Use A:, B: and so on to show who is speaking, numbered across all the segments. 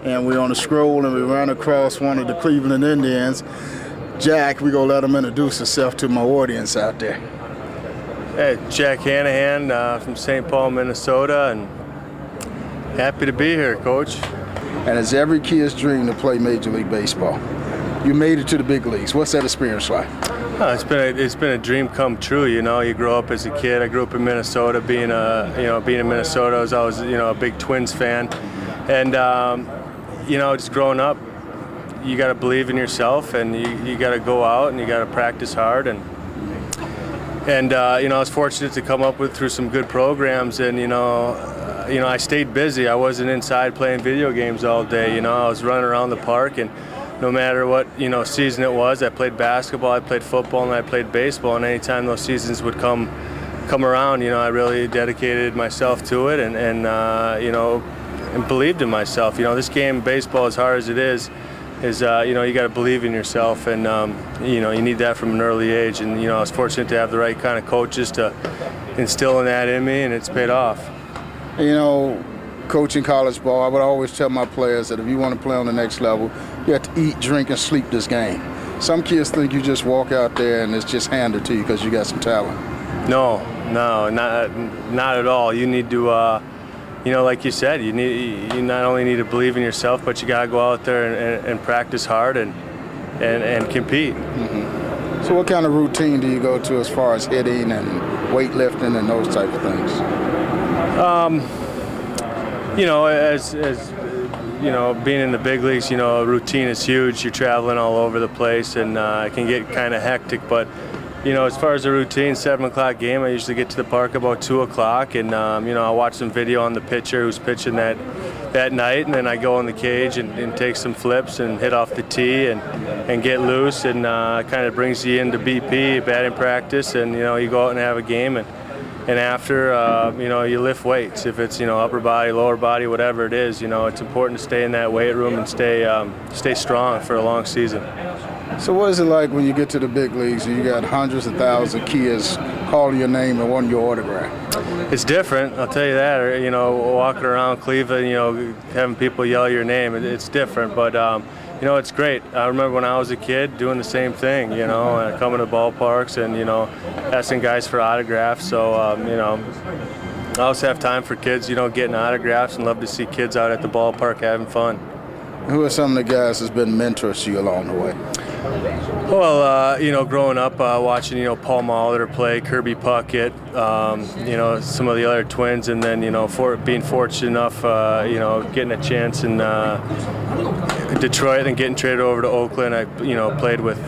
A: and we're on a scroll, and we run across one of the Cleveland Indians. Jack, we're going to let him introduce himself to my audience out there.
B: Hey, Jack Hannahan from St. Paul, Minnesota, and happy to be here, Coach.
A: And it's every kid's dream to play Major League Baseball. You made it to the big leagues. What's that experience like?
B: It's been a dream come true. You know, you grow up as a kid. I grew up in Minnesota. Being in Minnesota, I was always a big Twins fan, and just growing up, you got to believe in yourself, and you got to go out and you got to practice hard, and I was fortunate to come up through some good programs, and I stayed busy. I wasn't inside playing video games all day. I was running around the park, and no matter what season it was, I played basketball, I played football, and I played baseball. And anytime those seasons would come around, I really dedicated myself to it, and believed in myself. This game, baseball, as hard as it is you got to believe in yourself, and you need that from an early age. And I was fortunate to have the right kind of coaches to instill that in me, and it's paid off.
A: Coaching college ball, I would always tell my players that if you want to play on the next level, you have to eat, drink, and sleep this game. Some kids think you just walk out there and it's just handed to you because you got some talent.
B: No, not at all. You need to, like you said, you not only need to believe in yourself, but you got to go out there and practice hard and compete.
A: Mm-hmm. So what kind of routine do you go to as far as hitting and weightlifting and those type of things? As
B: being in the big leagues, routine is huge. You're traveling all over the place, and it can get kind of hectic. But, as far as the routine, 7 o'clock game, I usually get to the park about 2 o'clock, and, I'll watch some video on the pitcher who's pitching that night, and then I go in the cage and take some flips and hit off the tee and get loose, and kind of brings you into BP, batting practice, and, you go out and have a game, and after, you lift weights. If it's, upper body, lower body, whatever it is, it's important to stay in that weight room and stay strong for a long season.
A: So what is it like when you get to the big leagues and you got hundreds of thousands of kids calling your name and wanting your autograph?
B: It's different, I'll tell you that. Or, walking around Cleveland, having people yell your name, it's different. But, it's great. I remember when I was a kid doing the same thing, coming to ballparks and, asking guys for autographs. So, I always have time for kids, getting autographs, and love to see kids out at the ballpark having fun.
A: Who are some of the guys that's been mentors to you along the way?
B: Well, growing up, watching, Paul Molitor play, Kirby Puckett, some of the other Twins, and then, being fortunate enough, getting a chance in Detroit and getting traded over to Oakland. I, played with,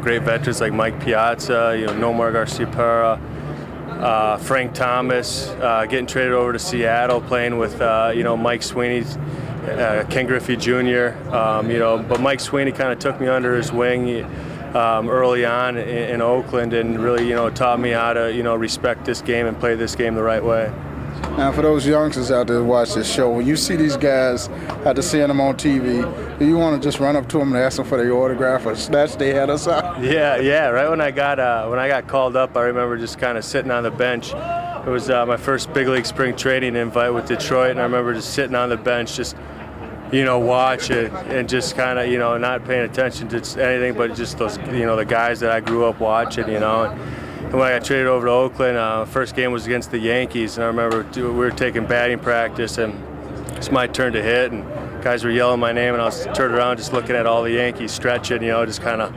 B: great veterans like Mike Piazza, Nomar Garciaparra, Frank Thomas, getting traded over to Seattle, playing with, Mike Sweeney, Ken Griffey Jr., but Mike Sweeney kind of took me under his wing early on in Oakland, and really, taught me how to, respect this game and play this game the right way.
A: Now, for those youngsters out there who watch this show, when you see these guys, after seeing them on TV, do you want to just run up to them and ask them for their autograph or snatch their head or something?
B: Yeah. Right when I got called up, I remember just kind of sitting on the bench. It was my first big league spring training invite with Detroit, and I remember just sitting on the bench, just watch it and just kind of not paying attention to anything but just those the guys that I grew up watching, And when I got traded over to Oakland, first game was against the Yankees, and I remember we were taking batting practice, and it's my turn to hit, and guys were yelling my name, and I was turned around just looking at all the Yankees stretching, just kind of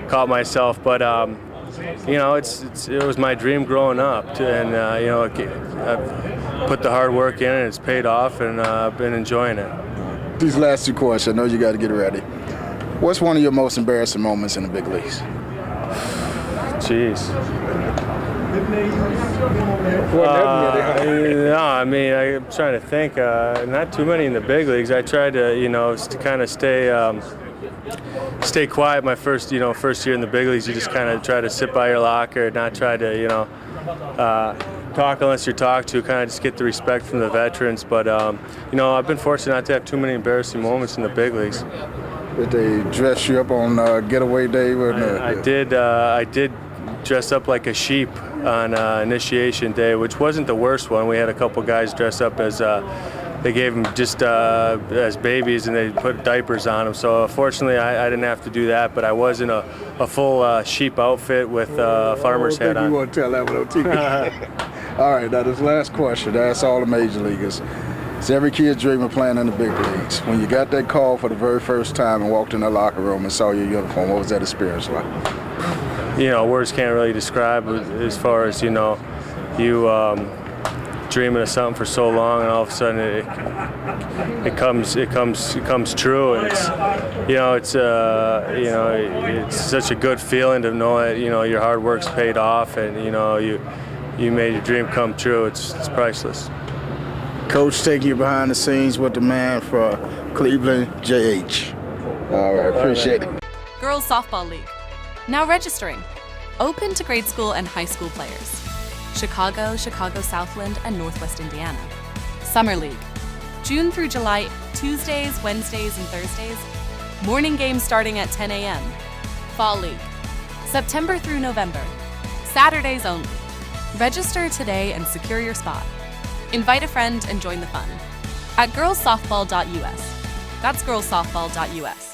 B: caught myself. But it was my dream growing up, and I've put the hard work in, and it's paid off, and I've been enjoying it.
A: These last two questions, I know you got to get ready. What's one of your most embarrassing moments in the big leagues?
B: Jeez. I'm trying to think. Not too many in the big leagues. I tried to, to kind of stay quiet my first year in the big leagues. You just kind of try to sit by your locker, not try to, talk unless you're talked to, kind of just get the respect from the veterans. But, I've been fortunate not to have too many embarrassing moments in the big leagues.
A: Did they dress you up on getaway day?
B: I did dress up like a sheep on initiation day, which wasn't the worst one. We had a couple guys dress up as they gave them just as babies, and they put diapers on them. So fortunately, I didn't have to do that, but I was in a full sheep outfit with a farmer's hat on.
A: You want to tell that one on TV? All right, now this last question, that's all the major leaguers. It's every kid's dream of playing in the big leagues. When you got that call for the very first time and walked in the locker room and saw your uniform, what was that experience like?
B: You know, words can't really describe as far as, you know, you dreaming of something for so long, and all of a sudden it comes true, and it's such a good feeling to know that, you know, your hard work's paid off, and, you know, you made your dream come true. It's priceless.
A: Coach, taking you behind the scenes with the man for Cleveland, JH. All right, appreciate it.
C: Girls Softball League. Now registering. Open to grade school and high school players. Chicago, Chicago Southland, and Northwest Indiana. Summer League. June through July, Tuesdays, Wednesdays, and Thursdays. Morning games starting at 10 a.m. Fall League. September through November. Saturdays only. Register today and secure your spot. Invite a friend and join the fun at girlssoftball.us. That's girlssoftball.us.